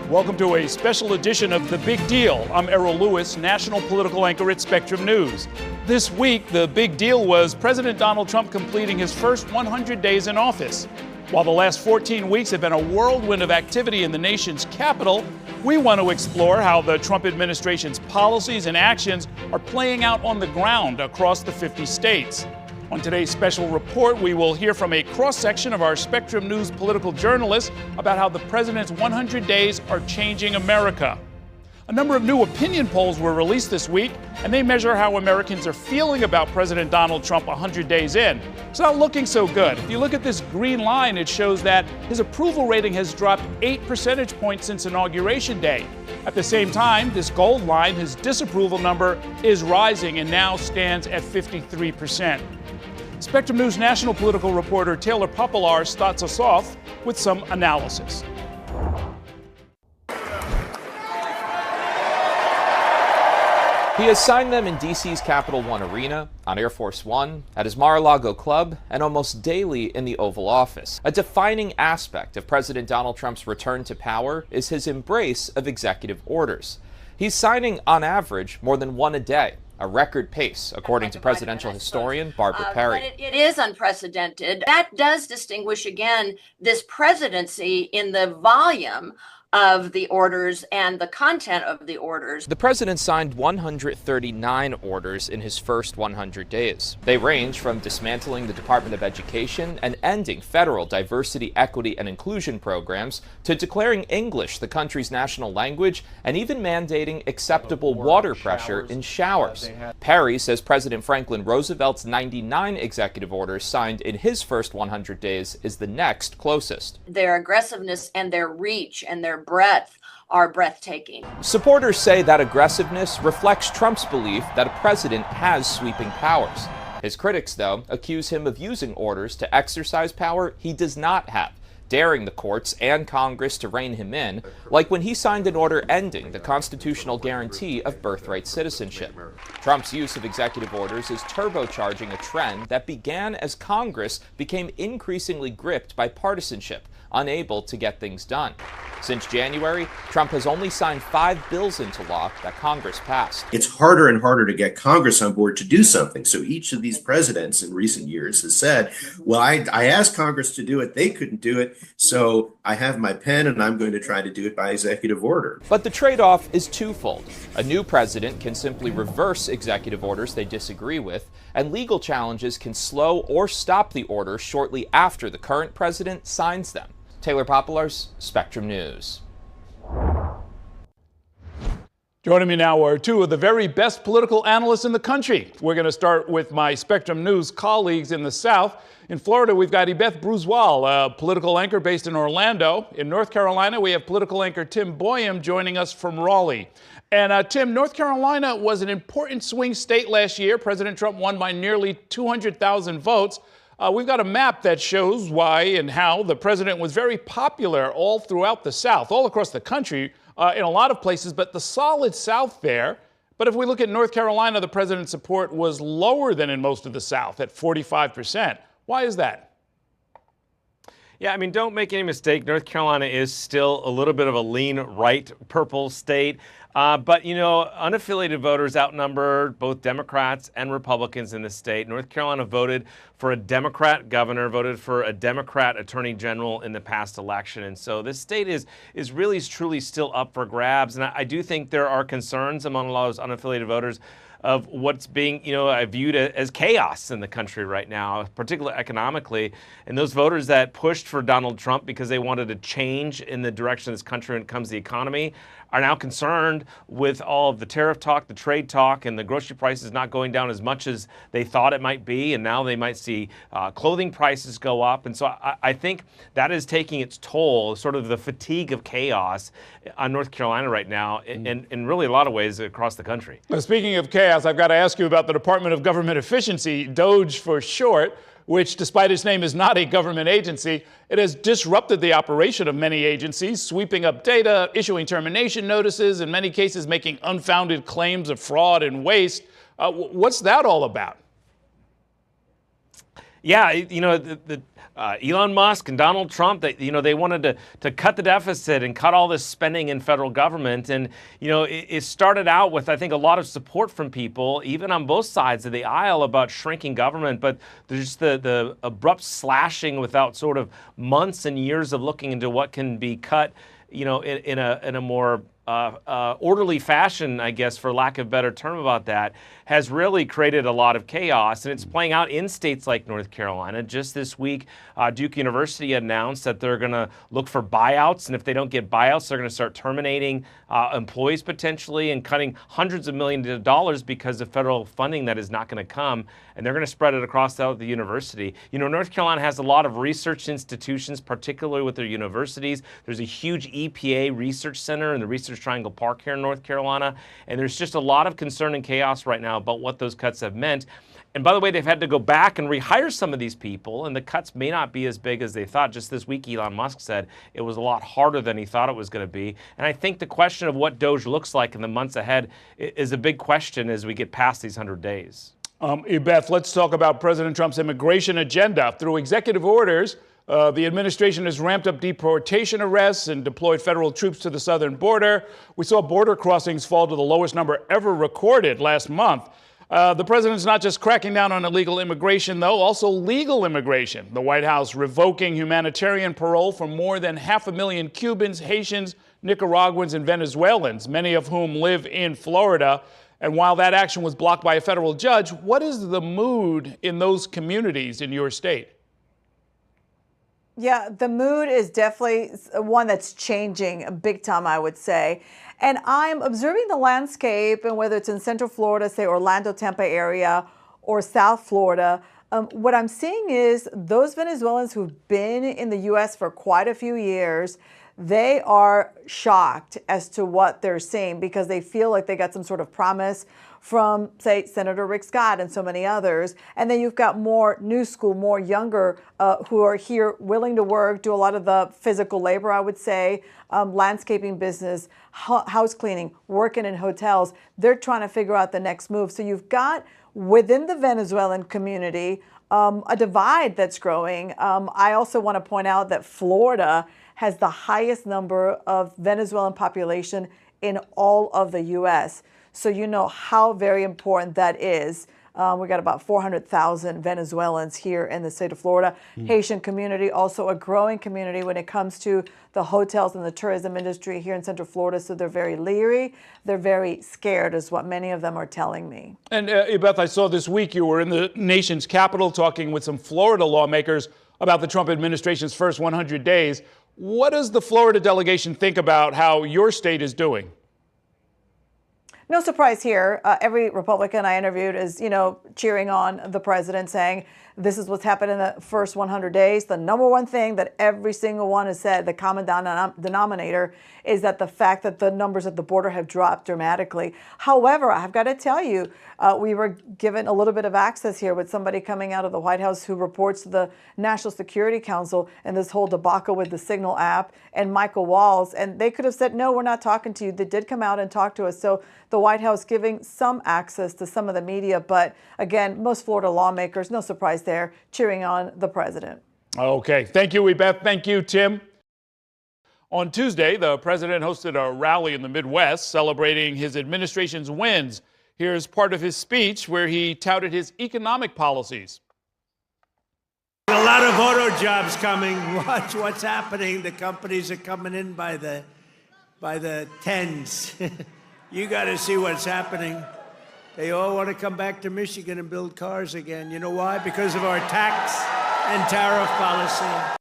Welcome to a special edition of The Big Deal. I'm Errol Louis, national political anchor at Spectrum News. This week, the big deal was President Donald Trump completing his first 100 days in office. While the last 14 weeks have been a whirlwind of activity in the nation's capital, we want to explore how the Trump administration's policies and actions are playing out on the ground across the 50 states. On today's special report, we will hear from a cross-section of our Spectrum News political journalists about how the president's 100 days are changing America. A number of new opinion polls were released this week, and they measure how Americans are feeling about President Donald Trump 100 days in. It's not looking so good. If you look at this green line, it shows that his approval rating has dropped 8 percentage points since Inauguration Day. At the same time, this gold line, his disapproval number, is rising and now stands at 53%. Spectrum News national political reporter Taylor Poplar starts us off with some analysis. He has signed them in D.C.'s Capital One Arena, on Air Force One, at his Mar-a-Lago club, and almost daily in the Oval Office. A defining aspect of President Donald Trump's return to power is his embrace of executive orders. He's signing, on average, more than one a day. A record pace, according to presidential historian Barbara Perry. But it is unprecedented. That does distinguish, again, this presidency in the volume of the orders and the content of the orders. The president signed 139 orders in his first 100 days. They range from dismantling the Department of Education and ending federal diversity, equity, and inclusion programs to declaring English the country's national language and even mandating acceptable water pressure in showers. Perry says President Franklin Roosevelt's 99 executive orders signed in his first 100 days is the next closest. Their aggressiveness and their reach and their breadth are breathtaking. Supporters say that aggressiveness reflects Trump's belief that a president has sweeping powers. His critics, though, accuse him of using orders to exercise power he does not have, daring the courts and Congress to rein him in, like when he signed an order ending the constitutional guarantee of birthright citizenship. Trump's use of executive orders is turbocharging a trend that began as Congress became increasingly gripped by partisanship, unable to get things done. Since January, Trump has only signed 5 bills into law that Congress passed. It's harder and harder to get Congress on board to do something. So each of these presidents in recent years has said, well, I asked Congress to do it, they couldn't do it, so I have my pen and I'm going to try to do it by executive order. But the trade-off is twofold. A new president can simply reverse executive orders they disagree with, and legal challenges can slow or stop the order shortly after the current president signs them. Taylor Poplar's Spectrum News. Joining me now are two of the very best political analysts in the country. We're going to start with my Spectrum News colleagues in the South. In Florida, we've got Ybeth Bruzual, a political anchor based in Orlando. In North Carolina, we have political anchor Tim Boyum joining us from Raleigh. And Tim, North Carolina was an important swing state last year. President Trump won by nearly 200,000 votes. We've got a map that shows why and how the president was very popular all throughout the South, all across the country, in a lot of places, but the solid South there. But if we look at North Carolina, the president's support was lower than in most of the South at 45%. Why is that? Yeah, I mean, don't make any mistake. North Carolina is still a little bit of a lean right purple state. But, you know, unaffiliated voters outnumber both Democrats and Republicans in the state. North Carolina voted for a Democrat governor, voted for a Democrat attorney general in the past election. And so this state is really truly still up for grabs. And I do think there are concerns among a lot of those unaffiliated voters of what's being, viewed as chaos in the country right now, particularly economically. And those voters that pushed for Donald Trump because they wanted a change in the direction of this country when it comes to the economy are now concerned with all of the tariff talk, the trade talk, and the grocery prices not going down as much as they thought it might be. And now they might see clothing prices go up. And so I think that is taking its toll, sort of the fatigue of chaos on North Carolina right now, and in really a lot of ways across the country. Now, speaking of chaos, I've got to ask you about the Department of Government Efficiency, DOGE for short, which, despite its name, is not a government agency. It has disrupted the operation of many agencies, sweeping up data, issuing termination notices, in many cases making unfounded claims of fraud and waste. What's that all about? Yeah, Elon Musk and Donald Trump, they wanted to cut the deficit and cut all this spending in federal government. And, it started out with, I think, a lot of support from people, even on both sides of the aisle, about shrinking government. But there's the abrupt slashing without sort of months and years of looking into what can be cut, in a more orderly fashion, I guess, for lack of a better term about that, has really created a lot of chaos. And it's playing out in states like North Carolina. Just this week, Duke University announced that they're going to look for buyouts. And if they don't get buyouts, they're going to start terminating employees potentially and cutting hundreds of millions of dollars because of federal funding that is not going to come. And they're going to spread it across the university. North Carolina has a lot of research institutions, particularly with their universities. There's a huge EPA research center in the Research Triangle Park here in North Carolina. And there's just a lot of concern and chaos right now about what those cuts have meant. And by the way, they've had to go back and rehire some of these people, and the cuts may not be as big as they thought. Just this week, Elon Musk said it was a lot harder than he thought it was going to be. And I think the question of what DOGE looks like in the months ahead is a big question as we get past these 100 days. Ybeth, let's talk about President Trump's immigration agenda. Through executive orders, the administration has ramped up deportation arrests and deployed federal troops to the southern border. We saw border crossings fall to the lowest number ever recorded last month. The president's not just cracking down on illegal immigration, though, also legal immigration. The White House revoking humanitarian parole for more than 500,000 Cubans, Haitians, Nicaraguans, and Venezuelans, many of whom live in Florida. And while that action was blocked by a federal judge, what is the mood in those communities in your state? Yeah, the mood is definitely one that's changing big time, I would say. And I'm observing the landscape, and whether it's in Central Florida, say Orlando, Tampa area, or South Florida, what I'm seeing is those Venezuelans who've been in the U.S. for quite a few years, they are shocked as to what they're seeing because they feel like they got some sort of promise from, say, Senator Rick Scott and so many others. And then you've got more new school, more younger who are here willing to work, do a lot of the physical labor, I would say, landscaping business, house cleaning, working in hotels. They're trying to figure out the next move. So you've got within the Venezuelan community a divide that's growing. I also want to point out that Florida has the highest number of Venezuelan population in all of the U.S. So you know how very important that is. We got about 400,000 Venezuelans here in the state of Florida. Haitian community, also a growing community when it comes to the hotels and the tourism industry here in Central Florida. So they're very leery. They're very scared is what many of them are telling me. And Ybeth, I saw this week you were in the nation's capital talking with some Florida lawmakers about the Trump administration's first 100 days. What does the Florida delegation think about how your state is doing? No surprise here. Every Republican I interviewed is, cheering on the president, saying this is what's happened in the first 100 days. The number one thing that every single one has said, the common denominator, is that the fact that the numbers at the border have dropped dramatically. However, I've got to tell you, we were given a little bit of access here with somebody coming out of the White House who reports to the National Security Council and this whole debacle with the Signal app and Michael Walls. And they could have said, no, we're not talking to you. They did come out and talk to us. So the White House giving some access to some of the media. But again, most Florida lawmakers, no surprise there, cheering on the president. Okay. Thank you, Ybeth. Thank you, Tim. On Tuesday, the president hosted a rally in the Midwest celebrating his administration's wins. Here's part of his speech where he touted his economic policies. A lot of auto jobs coming. Watch what's happening. The companies are coming in by the tens. You got to see what's happening. They all want to come back to Michigan and build cars again. You know why? Because of our tax and tariff policy.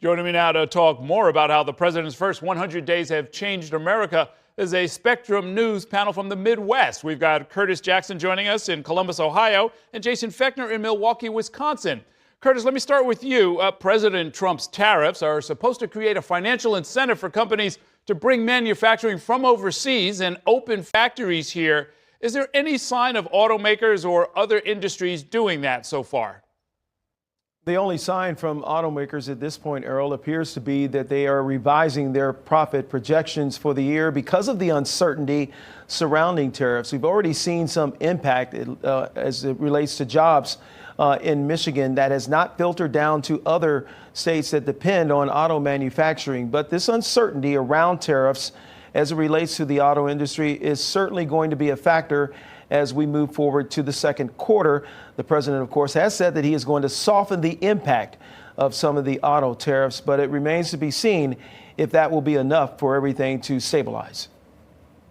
Joining me now to talk more about how the president's first 100 days have changed America is a Spectrum News panel from the Midwest. We've got Curtis Jackson joining us in Columbus, Ohio, and Jason Fechner in Milwaukee, Wisconsin. Curtis, let me start with you. President Trump's tariffs are supposed to create a financial incentive for companies to bring manufacturing from overseas and open factories here. Is there any sign of automakers or other industries doing that so far? The only sign from automakers at this point, Errol, appears to be that they are revising their profit projections for the year because of the uncertainty surrounding tariffs. We've already seen some impact as it relates to jobs in Michigan that has not filtered down to other states that depend on auto manufacturing. But this uncertainty around tariffs as it relates to the auto industry is certainly going to be a factor as we move forward to the second quarter. The president, of course, has said that he is going to soften the impact of some of the auto tariffs, but it remains to be seen if that will be enough for everything to stabilize.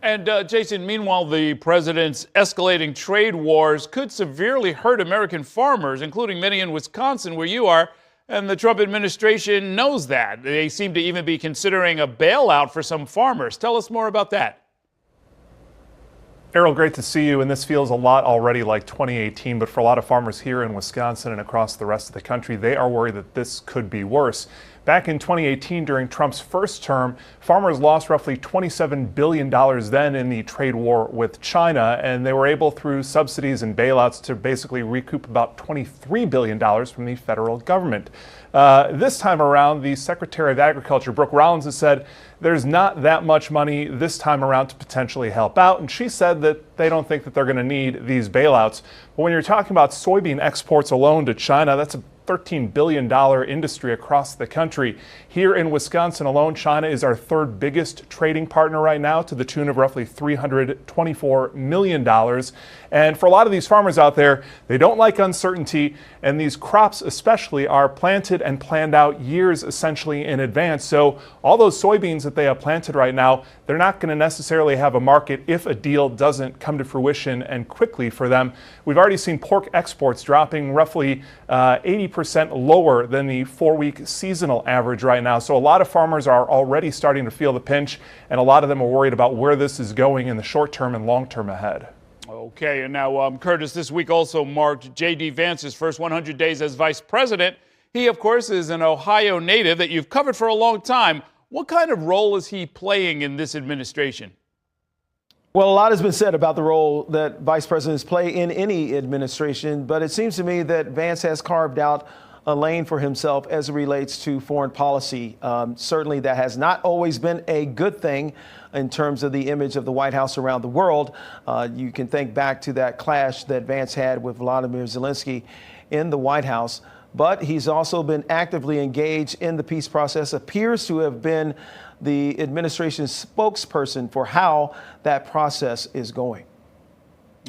And Jason, meanwhile, the president's escalating trade wars could severely hurt American farmers, including many in Wisconsin, where you are. And the Trump administration knows that. They seem to even be considering a bailout for some farmers. Tell us more about that. Errol, great to see you. And this feels a lot already like 2018, but for a lot of farmers here in Wisconsin and across the rest of the country, they are worried that this could be worse. Back in 2018, during Trump's first term, farmers lost roughly $27 billion then in the trade war with China, and they were able, through subsidies and bailouts, to basically recoup about $23 billion from the federal government. This time around, the Secretary of Agriculture, Brooke Rollins, has said there's not that much money this time around to potentially help out, and she said that they don't think that they're going to need these bailouts. But when you're talking about soybean exports alone to China, that's a $13 billion industry across the country. Here in Wisconsin alone, China is our third biggest trading partner right now, to the tune of roughly $324 million. And for a lot of these farmers out there, they don't like uncertainty, and these crops especially are planted and planned out years essentially in advance. So all those soybeans that they have planted right now, they're not going to necessarily have a market if a deal doesn't come to fruition and quickly for them. We've already seen pork exports dropping roughly 80% lower than the 4-week seasonal average right now. So a lot of farmers are already starting to feel the pinch, and a lot of them are worried about where this is going in the short term and long term ahead. Okay, and now, Curtis, this week also marked J.D. Vance's first 100 days as vice president. He, of course, is an Ohio native that you've covered for a long time. What kind of role is he playing in this administration? Well, a lot has been said about the role that vice presidents play in any administration, but it seems to me that Vance has carved out a lane for himself as it relates to foreign policy. Certainly that has not always been a good thing in terms of the image of the White House around the world. You can think back to that clash that Vance had with Volodymyr Zelensky in the White House. But he's also been actively engaged in the peace process, appears to have been the administration's spokesperson for how that process is going.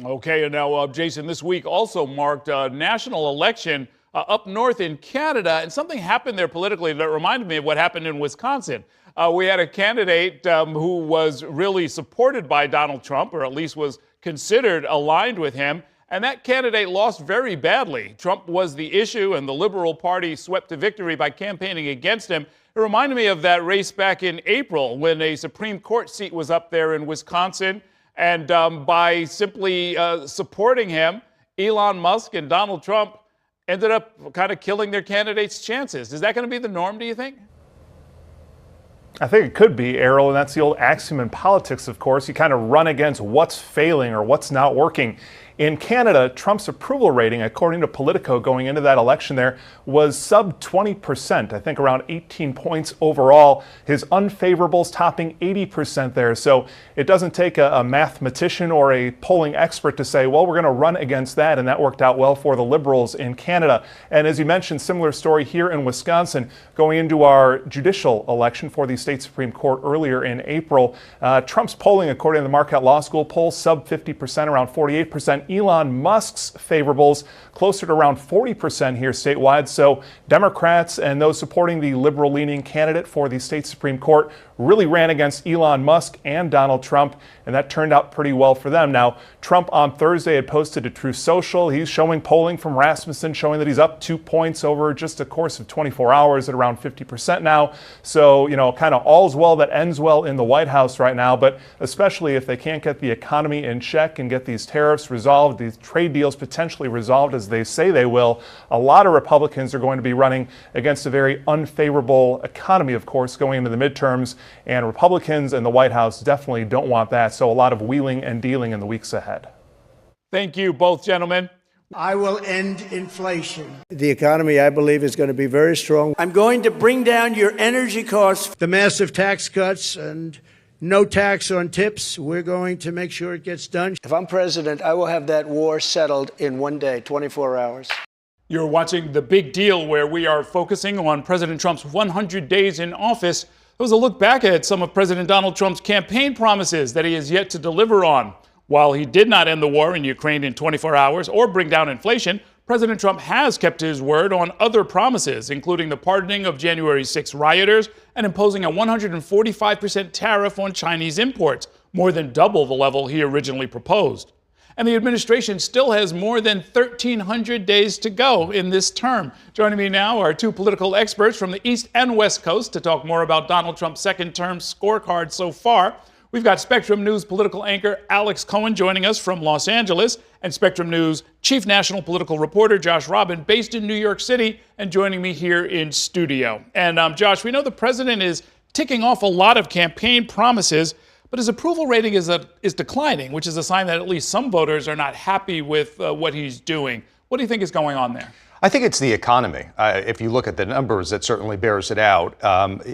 Okay, and now, Jason, this week also marked a national election up north in Canada, and something happened there politically that reminded me of what happened in Wisconsin. We had a candidate who was really supported by Donald Trump, or at least was considered aligned with him, and that candidate lost very badly. Trump was the issue, and the Liberal Party swept to victory by campaigning against him. It reminded me of that race back in April when a Supreme Court seat was up there in Wisconsin, and by simply supporting him, Elon Musk and Donald Trump ended up kind of killing their candidates' chances. Is that going to be the norm, do you think? I think it could be, Errol, and that's the old axiom in politics, of course. You kind of run against what's failing or what's not working. In Canada, Trump's approval rating, according to Politico going into that election there, was sub 20%, I think around 18 points overall. His unfavorables topping 80% there. So it doesn't take a mathematician or a polling expert to say, well, we're going to run against that, and that worked out well for the Liberals in Canada. And as you mentioned, similar story here in Wisconsin, going into our judicial election for the state Supreme Court earlier in April. Trump's polling, according to the Marquette Law School poll, sub 50%, around 48%. Elon Musk's favorables closer to around 40% here statewide. So Democrats and those supporting the liberal-leaning candidate for the state Supreme Court really ran against Elon Musk and Donald Trump, and that turned out pretty well for them. Now, Trump on Thursday had posted to Truth Social. He's showing polling from Rasmussen showing that he's up 2 points over just a course of 24 hours at around 50% now. So, kind of all's well that ends well in the White House right now, but especially if they can't get the economy in check and get these tariffs resolved, these trade deals potentially resolved as they say they will, a lot of Republicans are going to be running against a very unfavorable economy, of course, going into the midterms. And Republicans and the White House definitely don't want that. So a lot of wheeling and dealing in the weeks ahead. Thank you, both gentlemen. I will end inflation. The economy, I believe, is going to be very strong. I'm going to bring down your energy costs. The massive tax cuts and no tax on tips. We're going to make sure it gets done. If I'm president, I will have that war settled in one day, 24 hours. You're watching The Big Deal, where we are focusing on President Trump's 100 days in office. It was a look back at some of President Donald Trump's campaign promises that he has yet to deliver on. While he did not end the war in Ukraine in 24 hours or bring down inflation, President Trump has kept his word on other promises, including the pardoning of January 6 rioters and imposing a 145% tariff on Chinese imports, more than double the level he originally proposed. And the administration still has more than 1,300 days to go in this term. Joining me now are two political experts from the East and West Coast to talk more about Donald Trump's second term scorecard so far. We've got Spectrum News political anchor Alex Cohen joining us from Los Angeles, and Spectrum News chief national political reporter Josh Robin, based in New York City, and joining me here in studio. And Josh, we know the president is ticking off a lot of campaign promises, but his approval rating is declining, which is a sign that at least some voters are not happy with what he's doing. What do you think is going on there? I think it's the economy. If you look at the numbers, that certainly bears it out.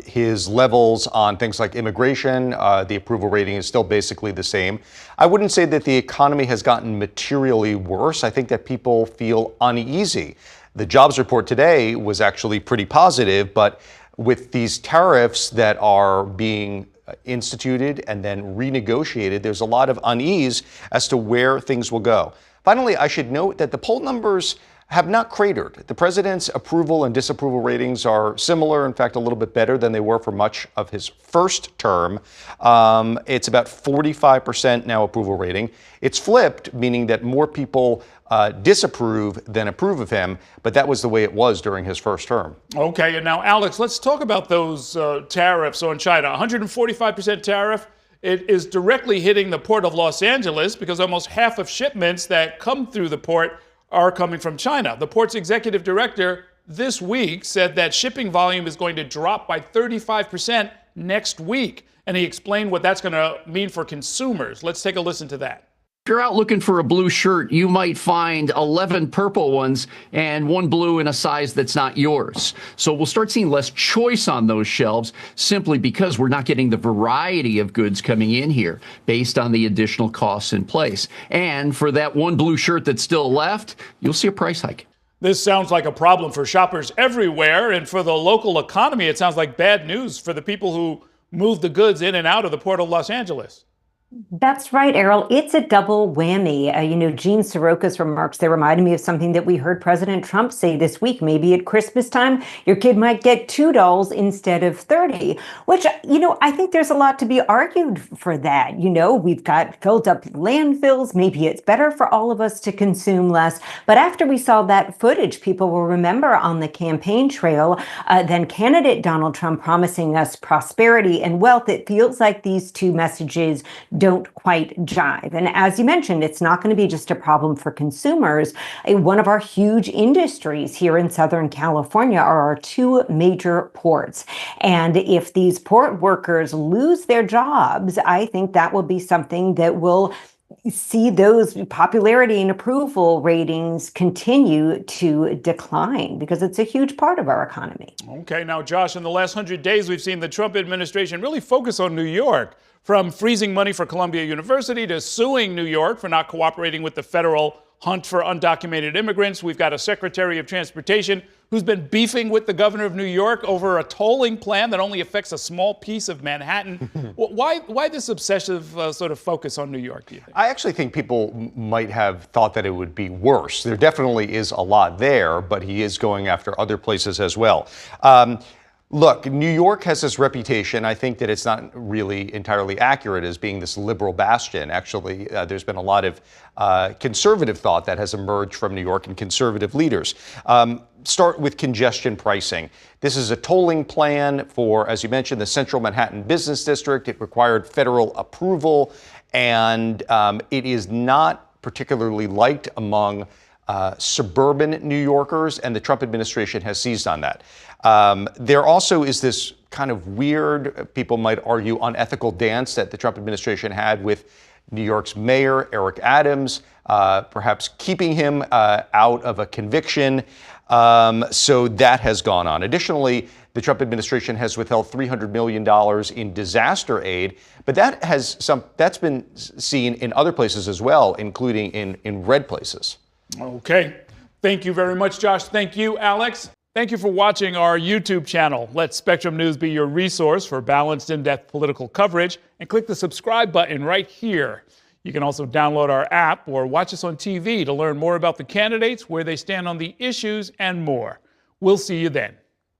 His levels on things like immigration, the approval rating is still basically the same. I wouldn't say that the economy has gotten materially worse. I think that people feel uneasy. The jobs report today was actually pretty positive, but with these tariffs that are being instituted and then renegotiated, there's a lot of unease as to where things will go. Finally, I should note that the poll numbers have not cratered. The president's approval and disapproval ratings are similar, in fact, a little bit better than they were for much of his first term. It's about 45% now approval rating. It's flipped, meaning that more people disapprove than approve of him, but that was the way it was during his first term. Okay, and now, Alex, let's talk about those tariffs on China. 145% tariff. It is directly hitting the port of Los Angeles because almost half of shipments that come through the port are coming from China. The port's executive director this week said that shipping volume is going to drop by 35% next week. And he explained what that's going to mean for consumers. Let's take a listen to that. If you're out looking for a blue shirt, you might find 11 purple ones and one blue in a size that's not yours. So we'll start seeing less choice on those shelves simply because we're not getting the variety of goods coming in here based on the additional costs in place. And for that one blue shirt that's still left, you'll see a price hike. This sounds like a problem for shoppers everywhere. And for the local economy, it sounds like bad news for the people who move the goods in and out of the port of Los Angeles. That's right, Errol. It's a double whammy. Gene Soroka's remarks, they reminded me of something that we heard President Trump say this week. Maybe at Christmas time, your kid might get $2 instead of 30, which, I think there's a lot to be argued for that. We've got filled up landfills. Maybe it's better for all of us to consume less. But after we saw that footage, people will remember on the campaign trail, then candidate Donald Trump promising us prosperity and wealth. It feels like these two messages don't quite jive. And as you mentioned, it's not going to be just a problem for consumers. One of our huge industries here in Southern California are our two major ports. And if these port workers lose their jobs, I think that will be something that will see those popularity and approval ratings continue to decline because it's a huge part of our economy. Okay, now, Josh, in the last 100 days, we've seen the Trump administration really focus on New York, from freezing money for Columbia University to suing New York for not cooperating with the federal hunt for undocumented immigrants. We've got a Secretary of Transportation who's been beefing with the governor of New York over a tolling plan that only affects a small piece of Manhattan. Why this obsessive sort of focus on New York, do you think? I actually think people might have thought that it would be worse. There definitely is a lot there, but he is going after other places as well. Look, New York has this reputation. I think that it's not really entirely accurate as being this liberal bastion. Actually, there's been a lot of conservative thought that has emerged from New York and conservative leaders. Start with congestion pricing. This is a tolling plan for, as you mentioned, the Central Manhattan Business District. It required federal approval, and it is not particularly liked among suburban New Yorkers, and the Trump administration has seized on that. There also is this kind of weird, people might argue, unethical dance that the Trump administration had with New York's mayor, Eric Adams, perhaps keeping him out of a conviction. So that has gone on. Additionally, the Trump administration has withheld $300 million in disaster aid, but that's been seen in other places as well, including in red places. Okay. Thank you very much, Josh. Thank you, Alex. Thank you for watching our YouTube channel. Let Spectrum News be your resource for balanced, in-depth political coverage, and click the subscribe button right here. You can also download our app or watch us on TV to learn more about the candidates, where they stand on the issues, and more. We'll see you then.